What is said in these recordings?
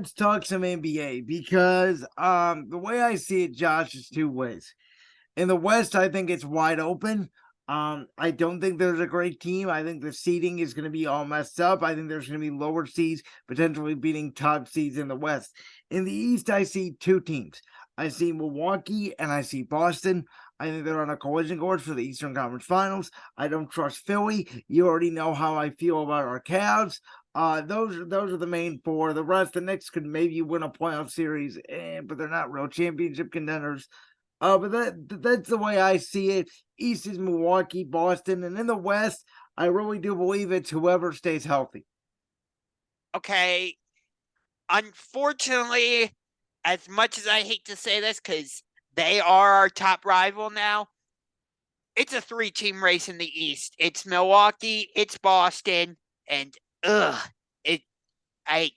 Let's talk some NBA because the way I see it, Josh, is two ways. In the West, I think it's wide open. I don't think there's a great team. I think the seeding is going to be all messed up. I think there's going to be lower seeds potentially beating top seeds in the West. In the East, I see two teams. I see Milwaukee and I see Boston. I think they're on a collision course for the Eastern Conference Finals. I don't trust Philly. You already know how I feel about our Cavs. Those are the main four. The rest, the Knicks could maybe win a playoff series, but they're not real championship contenders. But that's the way I see it. East is Milwaukee, Boston, and in the West, I really do believe it's whoever stays healthy. Okay, unfortunately, as much as I hate to say this, because they are our top rival now, it's a 3-team race in the East. It's Milwaukee, it's Boston, and it. I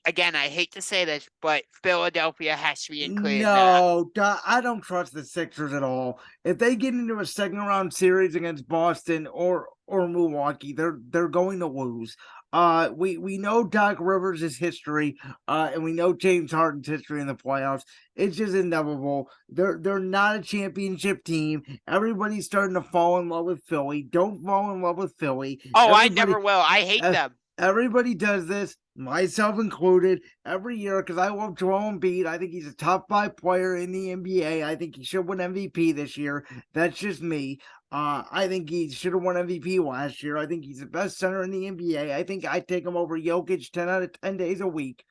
hate to say this, but Philadelphia has to be included in that. No, I don't trust the Sixers at all. If they get into a second round series against Boston or Milwaukee, they're going to lose. We know Doc Rivers' history, and we know James Harden's history in the playoffs. It's just inevitable. They're not a championship team. Everybody's starting to fall in love with Philly. Don't fall in love with Philly. Oh, I never will. I hate them. Everybody does this, myself included, every year because I love Joel Embiid. I think he's a top 5 player in the NBA. I think he should win MVP this year. That's just me. I think he should have won MVP last year. I think he's the best center in the NBA. I think I take him over Jokic 10 out of 10 days a week.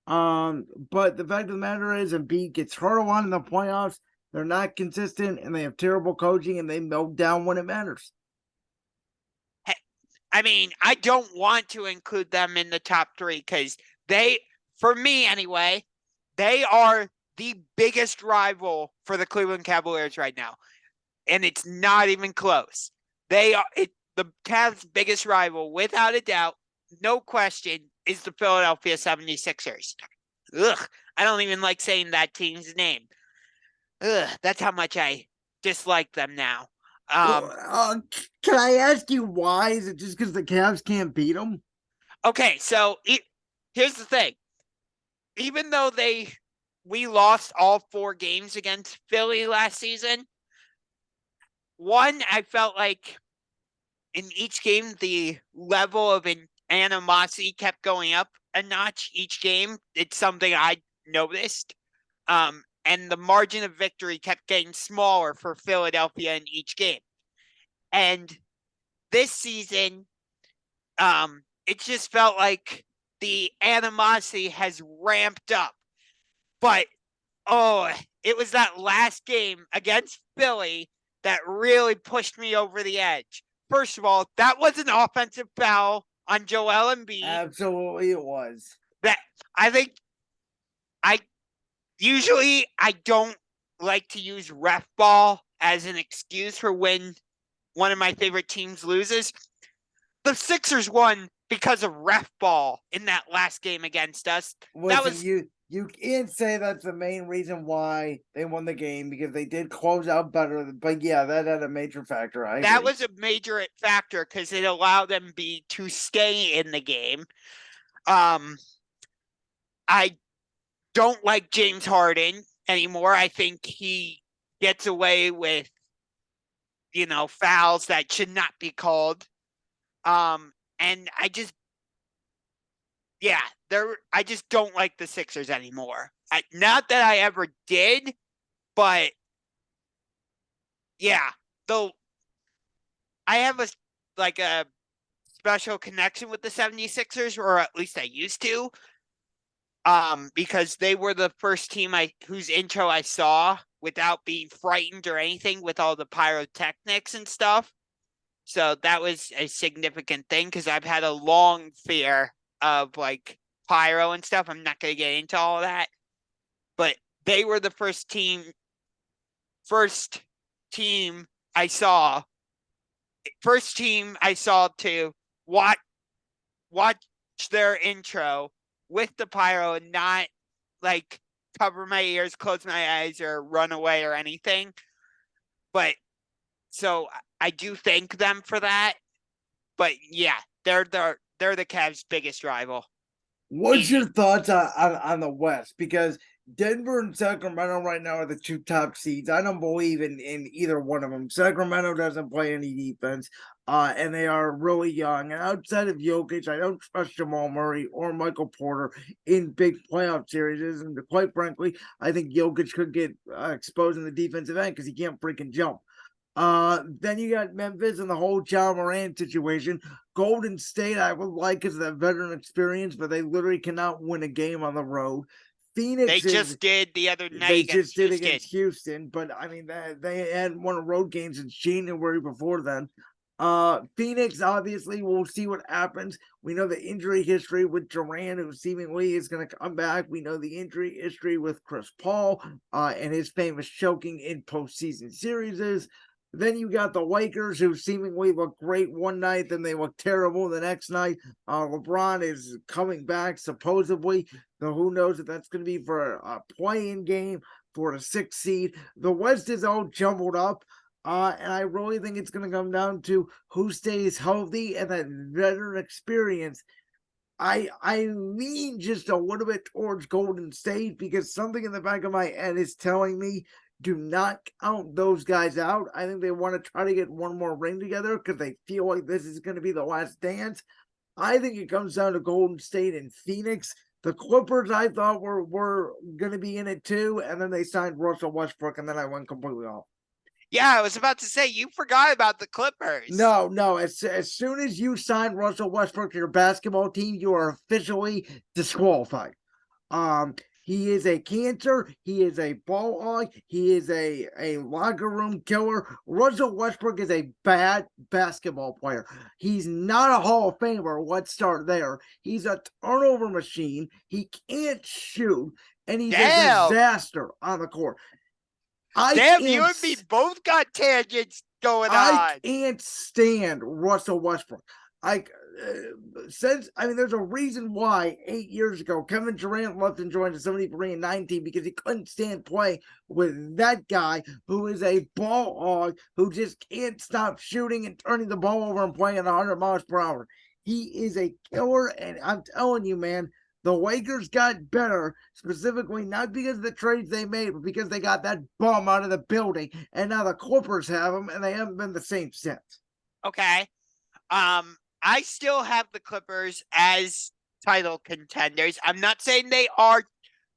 But the fact of the matter is, Embiid gets hurt a lot in the playoffs. They're not consistent, and they have terrible coaching, and they melt down when it matters. I mean, I don't want to include them in the top 3 because for me anyway, they are the biggest rival for the Cleveland Cavaliers right now. And it's not even close. The Cavs' biggest rival, without a doubt, no question, is the Philadelphia 76ers. Ugh, I don't even like saying that team's name. Ugh, that's how much I dislike them now. Can I ask you why? Is it just because the Cavs can't beat them? Okay, so here's the thing. Even though we lost all 4 games against Philly last season, one, I felt like in each game, the level of animosity kept going up a notch each game. It's something I noticed. And the margin of victory kept getting smaller for Philadelphia in each game. And this season, it just felt like the animosity has ramped up. But, it was that last game against Philly that really pushed me over the edge. First of all, that was an offensive foul on Joel Embiid. Absolutely, it was. That I think I don't like to use ref ball as an excuse for when one of my favorite teams loses. The Sixers won because of ref ball in that last game against us. You can't say that's the main reason why they won the game because they did close out better. But yeah, that had a major factor. That was a major factor because it allowed them to stay in the game. I don't like James Harden anymore. I think he gets away with, fouls that should not be called. And I just don't like the Sixers anymore. Not that I ever did, but yeah, though I have a special connection with the 76ers, or at least I used to. Because they were the first team whose intro I saw without being frightened or anything with all the pyrotechnics and stuff. So that was a significant thing because I've had a long fear of pyro and stuff. I'm not going to get into all of that. But they were the first team I saw to watch their intro with the pyro and not cover my ears, close my eyes, or run away or anything. But so I do thank them for that. But yeah, they're the Cavs' biggest rival. What's Easy. your thoughts on the West? Because Denver and Sacramento right now are the two top seeds. I don't believe in either one of them. Sacramento doesn't play any defense, and they are really young. And outside of Jokic, I don't trust Jamal Murray or Michael Porter in big playoff series. And quite frankly, I think Jokic could get exposed in the defensive end because he can't freaking jump. Then you got Memphis and the whole John Morant situation. Golden State, I would like because of that veteran experience, but they literally cannot win a game on the road. They Phoenix is just did the other they night just against did Houston. against Houston, but I mean they hadn't won a road game since January before then. Phoenix, obviously, we'll see what happens. We know the injury history with Durant, who seemingly is going to come back. We know the injury history with Chris Paul, and his famous choking in postseason series. Then you got the Lakers, who seemingly look great one night, then they look terrible the next night. LeBron is coming back, supposedly. So who knows if that's going to be for a play-in game for a 6th seed. The West is all jumbled up. And I really think it's going to come down to who stays healthy and that veteran experience. I lean just a little bit towards Golden State because something in the back of my head is telling me do not count those guys out. I think they want to try to get one more ring together because they feel like this is going to be the last dance. I think it comes down to Golden State and Phoenix. The Clippers, I thought were going to be in it too, and then they signed Russell Westbrook, and then I went completely off. Yeah, I was about to say you forgot about the Clippers. No. As soon as you sign Russell Westbrook to your basketball team, you are officially disqualified. He is a cancer. He is a ball hog. He is a locker room killer. Russell Westbrook is a bad basketball player. He's not a Hall of Famer. Let's start there. He's a turnover machine. He can't shoot, and he's a disaster on the court. Damn, you and me both got tangents going on. I can't stand Russell Westbrook. There's a reason why 8 years ago Kevin Durant left and joined the 73 and 19 because he couldn't stand playing with that guy who is a ball hog who just can't stop shooting and turning the ball over and playing at 100 miles per hour. He is a killer, and I'm telling you, man, the Lakers got better, specifically not because of the trades they made, but because they got that bum out of the building. And now the Clippers have him, and they haven't been the same since. Okay. I still have the Clippers as title contenders. I'm not saying they're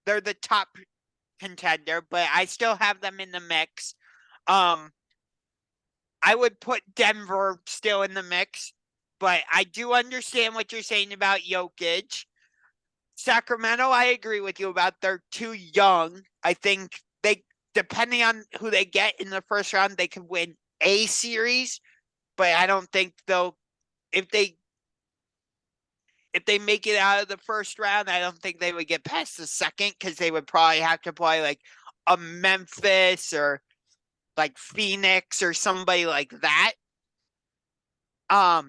the top contender, but I still have them in the mix. I would put Denver still in the mix, but I do understand what you're saying about Jokic. Sacramento, I agree with you about they're too young. I think depending on who they get in the first round, they could win a series, but I don't think if they make it out of the first round, I don't think they would get past the second because they would probably have to play like a Memphis or like Phoenix or somebody like that. I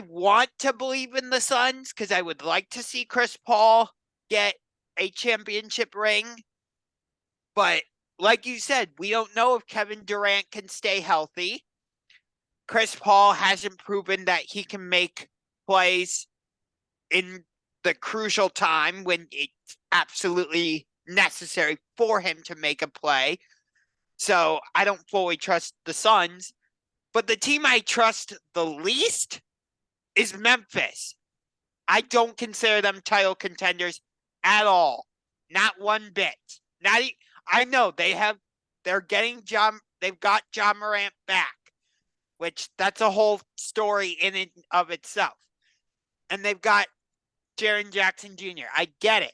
want to believe in the Suns because I would like to see Chris Paul get a championship ring. But like you said, we don't know if Kevin Durant can stay healthy. Chris Paul hasn't proven that he can make plays in the crucial time when it's absolutely necessary for him to make a play. So I don't fully trust the Suns. But the team I trust the least is Memphis. I don't consider them title contenders at all. Not one bit. I know they've got John Morant back, which that's a whole story in and of itself. And they've got Jaren Jackson Jr. I get it.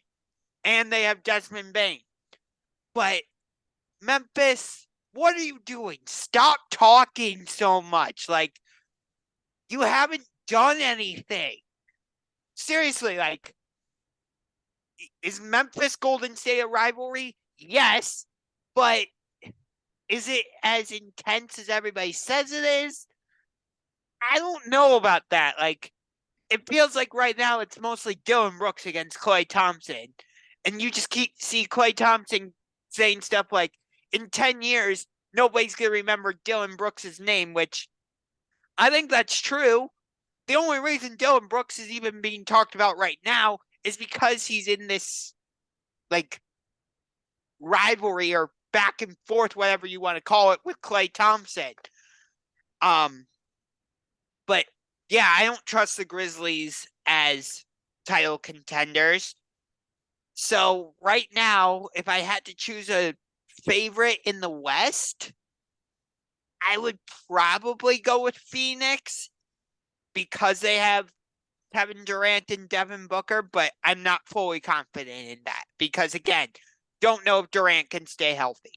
And they have Desmond Bane. But Memphis, what are you doing? Stop talking so much. Like, you haven't done anything. Seriously, like, is Memphis Golden State a rivalry? Yes. But is it as intense as everybody says it is? I don't know about that. Like, it feels like right now it's mostly Dylan Brooks against Klay Thompson. And you just see Klay Thompson saying stuff like, in 10 years, nobody's going to remember Dylan Brooks' name, which I think that's true. The only reason Dylan Brooks is even being talked about right now is because he's in this like rivalry or back and forth, whatever you want to call it, with Klay Thompson. But yeah, I don't trust the Grizzlies as title contenders. So right now, if I had to choose a favorite in the West, I would probably go with Phoenix because they have Kevin Durant and Devin Booker, but I'm not fully confident in that because, again, don't know if Durant can stay healthy.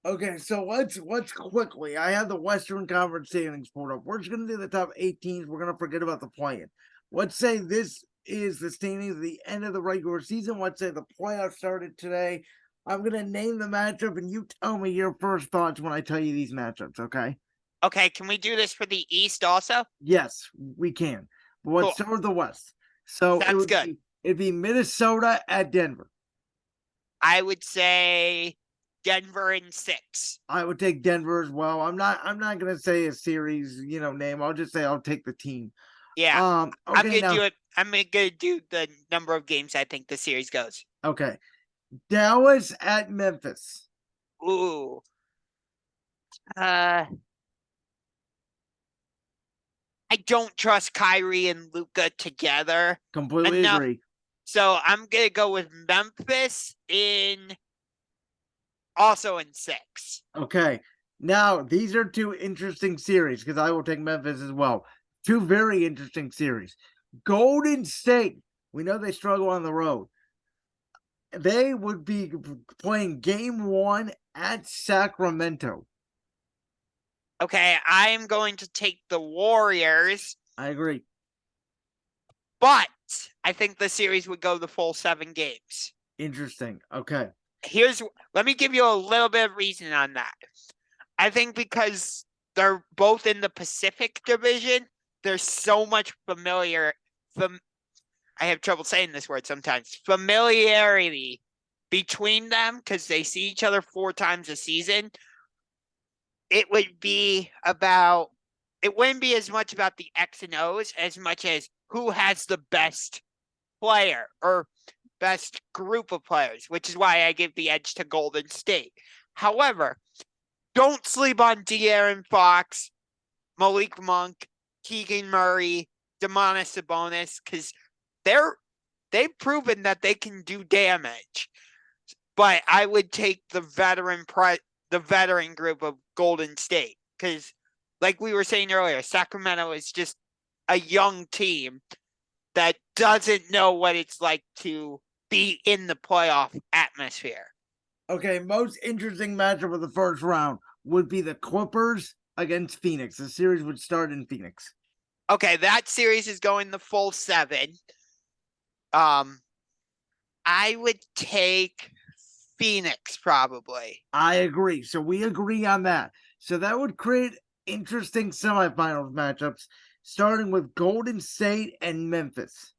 Okay, so let's quickly. I have the Western Conference standings pulled up. We're just gonna do the top 8 teams. We're gonna forget about the play-in. Let's say this is the standings at the end of the regular season. Let's say the playoffs started today. I'm gonna name the matchup, and you tell me your first thoughts when I tell you these matchups. Okay? Okay, can we do this for the East also? Yes, we can. But let's Cool. start with the West. So Sounds good. it'd be Minnesota at Denver. I would say Denver in 6. I would take Denver as well. I'm not gonna say a series, name. I'll just say I'll take the team. Yeah, I'm Okay, gonna now do it. I'm gonna do the number of games I think the series goes. okay. Dallas at Memphis. Ooh. Uh, I don't trust Kyrie and Luka together Completely enough. agree. So I'm gonna go with Memphis also in 6. Okay. Now these are two interesting series because I will take Memphis as well. Two very interesting series. Golden State. We know they struggle on the road. They would be playing game 1 at Sacramento. Okay, I am going to take the Warriors, I agree. but I think the series would go the full 7 games. Interesting. Okay. Let me give you a little bit of reason on that. I think because they're both in the Pacific Division, there's so much I have trouble saying this word sometimes. Familiarity between them because they see each other 4 times a season. It wouldn't be as much about the X and O's as much as who has the best player or best group of players, which is why I give the edge to Golden State. However, don't sleep on De'Aaron Fox, Malik Monk, Keegan Murray, Domantas Sabonis, because they've proven that they can do damage. But I would take the veteran group of Golden State because, like we were saying earlier, Sacramento is just a young team that doesn't know what it's like to be in the playoff atmosphere. Okay, most interesting matchup of the first round would be the Clippers against Phoenix. The series would start in Phoenix. Okay, that series is going the full 7. I would take Phoenix probably. I agree. So we agree on that. So that would create interesting semifinals matchups, starting with Golden State and Memphis.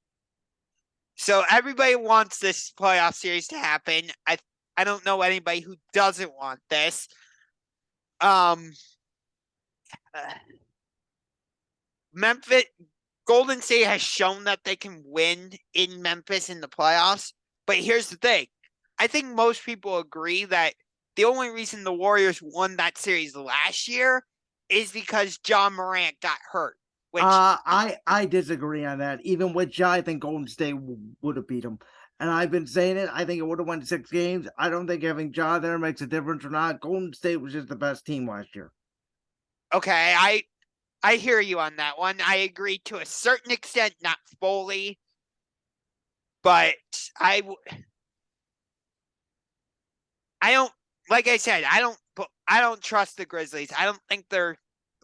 So everybody wants this playoff series to happen. I don't know anybody who doesn't want this. Memphis, Golden State has shown that they can win in Memphis in the playoffs. But here's the thing. I think most people agree that the only reason the Warriors won that series last year is because John Morant got hurt. Which I disagree on that. Even with Ja, I think Golden State would have beat them. And I've been saying it. I think it would have won 6 games. I don't think having Ja there makes a difference or not. Golden State was just the best team last year. Okay, I hear you on that one. I agree to a certain extent, not fully, but I don't, like I said, I don't trust the Grizzlies. I don't think they're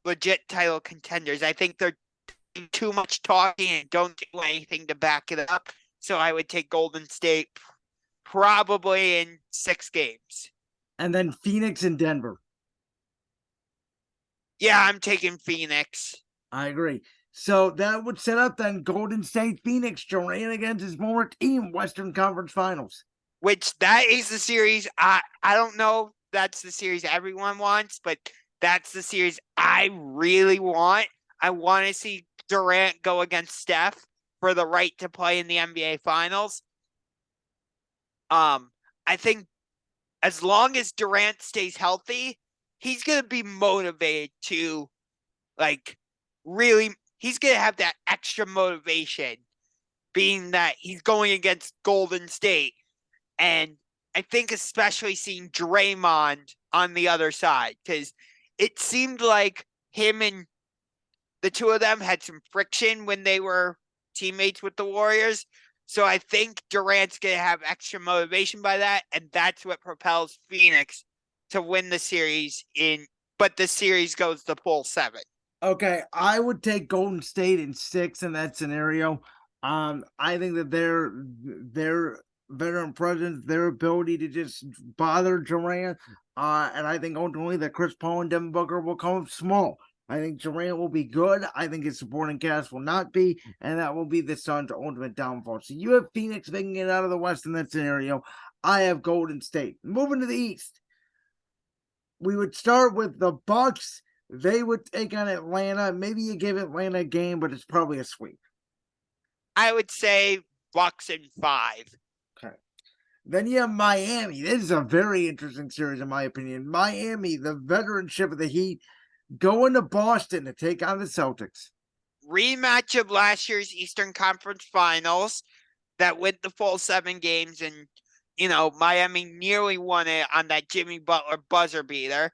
legit title contenders. I think they're doing too much talking and don't do anything to back it up. So I would take Golden State probably in 6 games. And then Phoenix and Denver. Yeah, I'm taking Phoenix. I agree. So that would set up then Golden State Phoenix Durant against his former team, Western Conference Finals. Which that is the series. I don't know if that's the series everyone wants, but that's the series I really want. I want to see Durant go against Steph for the right to play in the NBA Finals. I think as long as Durant stays healthy, he's going to be motivated to, like, really, he's going to have that extra motivation, being that he's going against Golden State. And I think especially seeing Draymond on the other side, because it seemed like him and the two of them had some friction when they were teammates with the Warriors. So I think Durant's going to have extra motivation by that, and that's what propels Phoenix to win the series but the series goes the full 7. Okay, I would take Golden State in 6 in that scenario. I think that their veteran presence, their ability to just bother Durant, and I think ultimately that Chris Paul and Devin Booker will come up small. I think Durant will be good. I think his supporting cast will not be, and that will be the Suns' ultimate downfall. So you have Phoenix making it out of the West in that scenario. I have Golden State. Moving to the East, we would start with the Bucks. They would take on Atlanta. Maybe you give Atlanta a game, but it's probably a sweep. I would say Bucks in 5. Okay. Then you have Miami. This is a very interesting series, in my opinion. Miami, the veteranship of the Heat, going to Boston to take on the Celtics. Rematch of last year's Eastern Conference Finals that went the full 7 games, and, Miami nearly won it on that Jimmy Butler buzzer beater.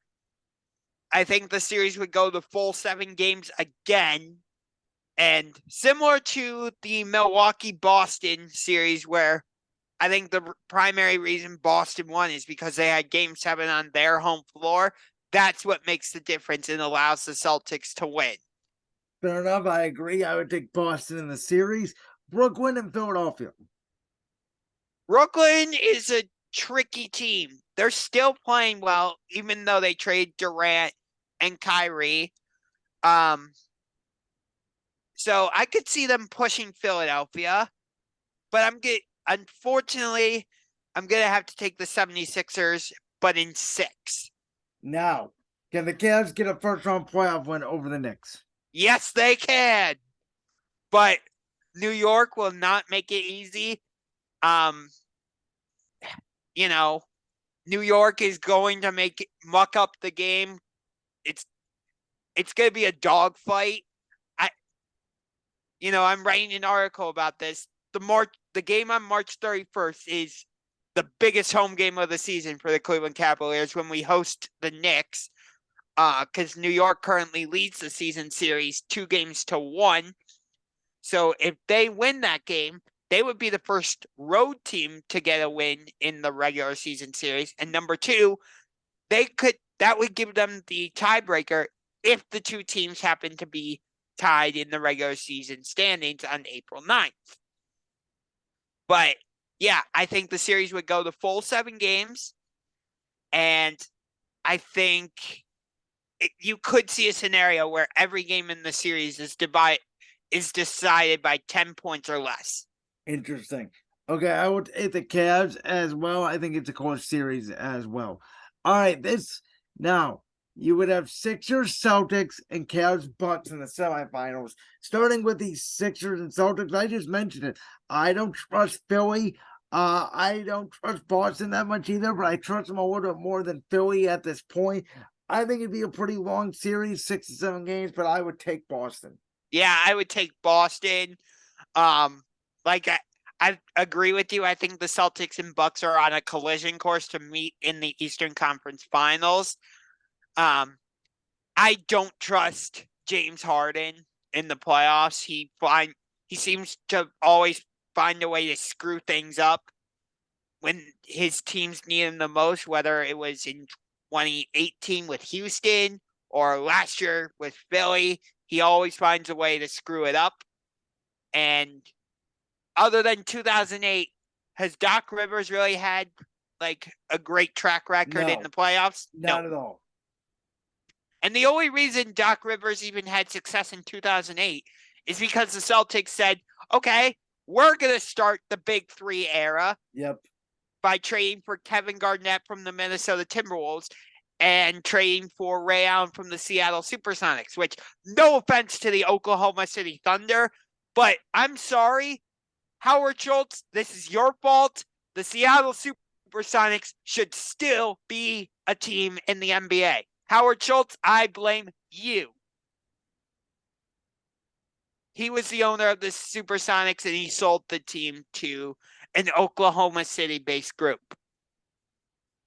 I think the series would go the full 7 games again. And similar to the Milwaukee-Boston series, where I think the primary reason Boston won is because they had Game 7 on their home floor. That's what makes the difference and allows the Celtics to win. Fair enough. I agree. I would take Boston in the series. Brooklyn and Philadelphia. Brooklyn is a tricky team. They're still playing well, even though they trade Durant and Kyrie. So I could see them pushing Philadelphia, but unfortunately, I'm going to have to take the 76ers, but in 6. Now, can the Cavs get a first-round playoff win over the Knicks? Yes, they can. But New York will not make it easy. New York is going to muck up the game. It's going to be a dogfight. I'm writing an article about this. The game on March 31st is the biggest home game of the season for the Cleveland Cavaliers when we host the Knicks, because New York currently leads the season series 2-1. So if they win that game, they would be the first road team to get a win in the regular season series. And number 2, that would give them the tiebreaker if the two teams happen to be tied in the regular season standings on April 9th. But yeah, I think the series would go the full 7 games. And I think you could see a scenario where every game in the series is decided by 10 points or less. Interesting. Okay, I would take the Cavs as well. I think it's a close series as well. All right, now you would have Sixers, Celtics, and Cavs, Bucks in the semifinals. Starting with the Sixers and Celtics, I just mentioned it. I don't trust Philly. I don't trust Boston that much either, but I trust them a little bit more than Philly at this point. I think it'd be a pretty long series, 6 to 7 games, but I would take Boston. Yeah, I would take Boston. I agree with you. I think the Celtics and Bucks are on a collision course to meet in the Eastern Conference Finals. I don't trust James Harden in the playoffs. He seems to always find a way to screw things up when his teams need him the most, whether it was in 2018 with Houston or last year with Philly. He always finds a way to screw it up. And other than 2008, has Doc Rivers really had a great track record in the playoffs? Not at all. And the only reason Doc Rivers even had success in 2008 is because the Celtics said, okay, we're going to start the Big 3 era. Yep. By trading for Kevin Garnett from the Minnesota Timberwolves and trading for Ray Allen from the Seattle Supersonics, which, no offense to the Oklahoma City Thunder, but I'm sorry, Howard Schultz, this is your fault. the Seattle Supersonics should still be a team in the NBA. Howard Schultz, I blame you. He was the owner of the Supersonics, and he sold the team to an Oklahoma City-based group.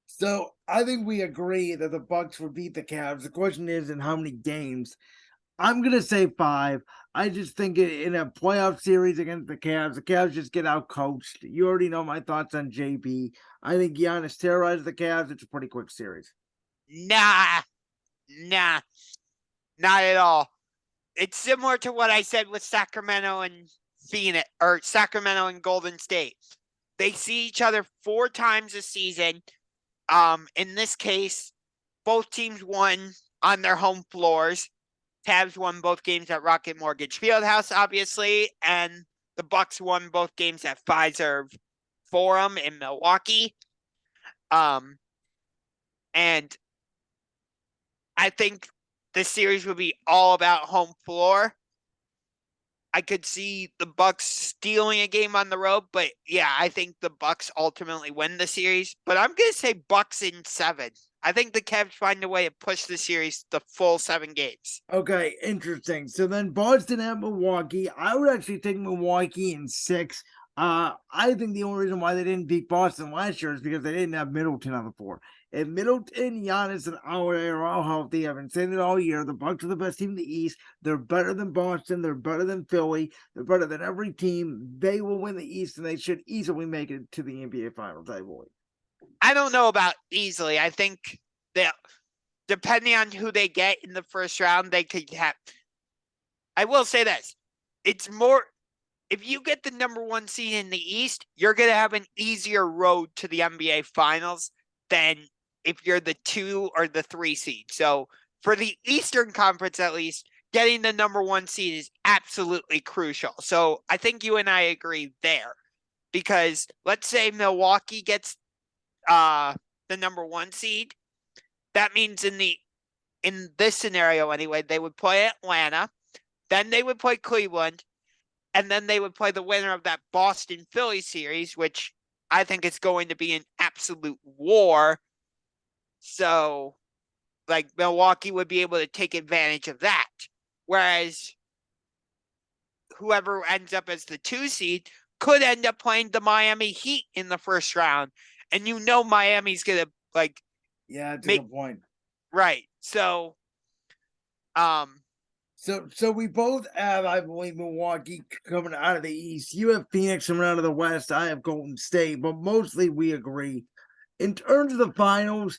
So I think we agree that the Bucks would beat the Cavs. The question is, in how many games? I'm gonna say 5. I just think in a playoff series against the Cavs just get out coached. You already know my thoughts on JB. I think Giannis terrorized the Cavs. It's a pretty quick series. Nah, not at all. It's similar to what I said with Sacramento and Phoenix, or Sacramento and Golden State. They see each other 4 times a season. In this case, both teams won on their home floors. Cavs won both games at Rocket Mortgage Fieldhouse, obviously, and the Bucks won both games at Fiserv Forum in Milwaukee. And I think the series would be all about home floor. I could see the Bucks stealing a game on the road, but yeah, I think the Bucks ultimately win the series. But I'm gonna say Bucks in 7. I think the Cavs find a way to push the series the full 7 games. Okay, interesting. So then Boston at Milwaukee. I would actually take Milwaukee in 6. I think the only reason why they didn't beat Boston last year is because they didn't have Middleton on the floor. If Middleton, Giannis, and Howard are all healthy, I've been saying it all year. The Bucks are the best team in the East. They're better than Boston. They're better than Philly. They're better than every team. They will win the East, and they should easily make it to the NBA Finals. I believe. I don't know about easily. I think that depending on who they get in the first round, they could have. I will say this: it's more. If you get the number 1 seed in the East, you're going to have an easier road to the NBA Finals than if you're the 2 or the 3 seed. So for the Eastern Conference, at least, getting the number 1 seed is absolutely crucial. So I think you and I agree there, because let's say Milwaukee gets the number 1 seed. That means in this scenario anyway, they would play Atlanta, then they would play Cleveland, and then they would play the winner of that Boston-Philly series, which I think is going to be an absolute war. So, like, Milwaukee would be able to take advantage of that. Whereas whoever ends up as the 2 seed could end up playing the Miami Heat in the first round. And you know Miami's going to, like... Yeah, that's a good point. Right. So, So we both have, I believe, Milwaukee coming out of the East. You have Phoenix coming out of the West. I have Golden State, but mostly we agree. In terms of the finals,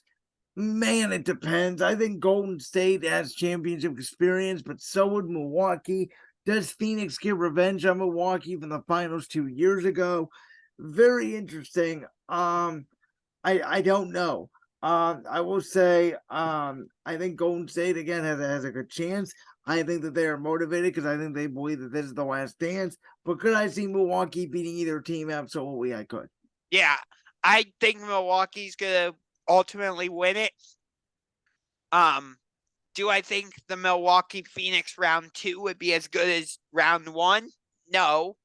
man, it depends. I think Golden State has championship experience, but so would Milwaukee. Does Phoenix get revenge on Milwaukee from the finals 2 years ago? Very interesting. I don't know. I will say, I think Golden State again has a good chance. I think that they are motivated because I think they believe that this is the last dance. But could I see Milwaukee beating either team? Absolutely, I could. Yeah, I think Milwaukee's gonna ultimately win it. Do I think the Milwaukee Phoenix round 2 would be as good as round 1? No.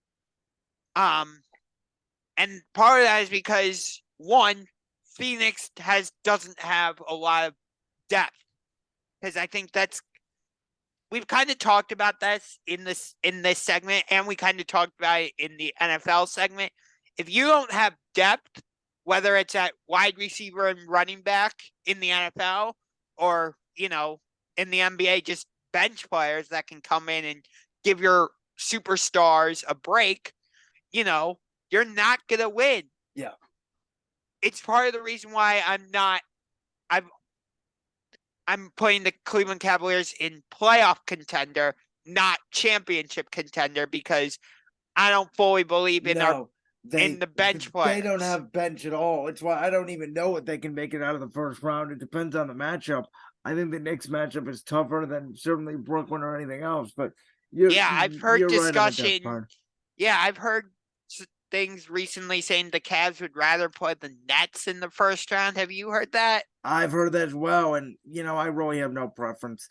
And part of that is because, one, Phoenix doesn't have a lot of depth. Because I think we've kind of talked about this in this segment, and we kind of talked about it in the NFL segment. If you don't have depth, whether it's at wide receiver and running back in the NFL, or, in the NBA, just bench players that can come in and give your superstars a break, you're not going to win. Yeah. It's part of the reason why I'm putting the Cleveland Cavaliers in playoff contender, not championship contender, because I don't fully believe in the bench players. They don't have bench at all. It's why I don't even know if they can make it out of the first round. It depends on the matchup. I think the Knicks matchup is tougher than certainly Brooklyn or anything else. But I've heard discussion. Right, I've heard things recently saying the Cavs would rather play the Nets in the first round. Have you heard that? I've heard that as well, and I really have no preference.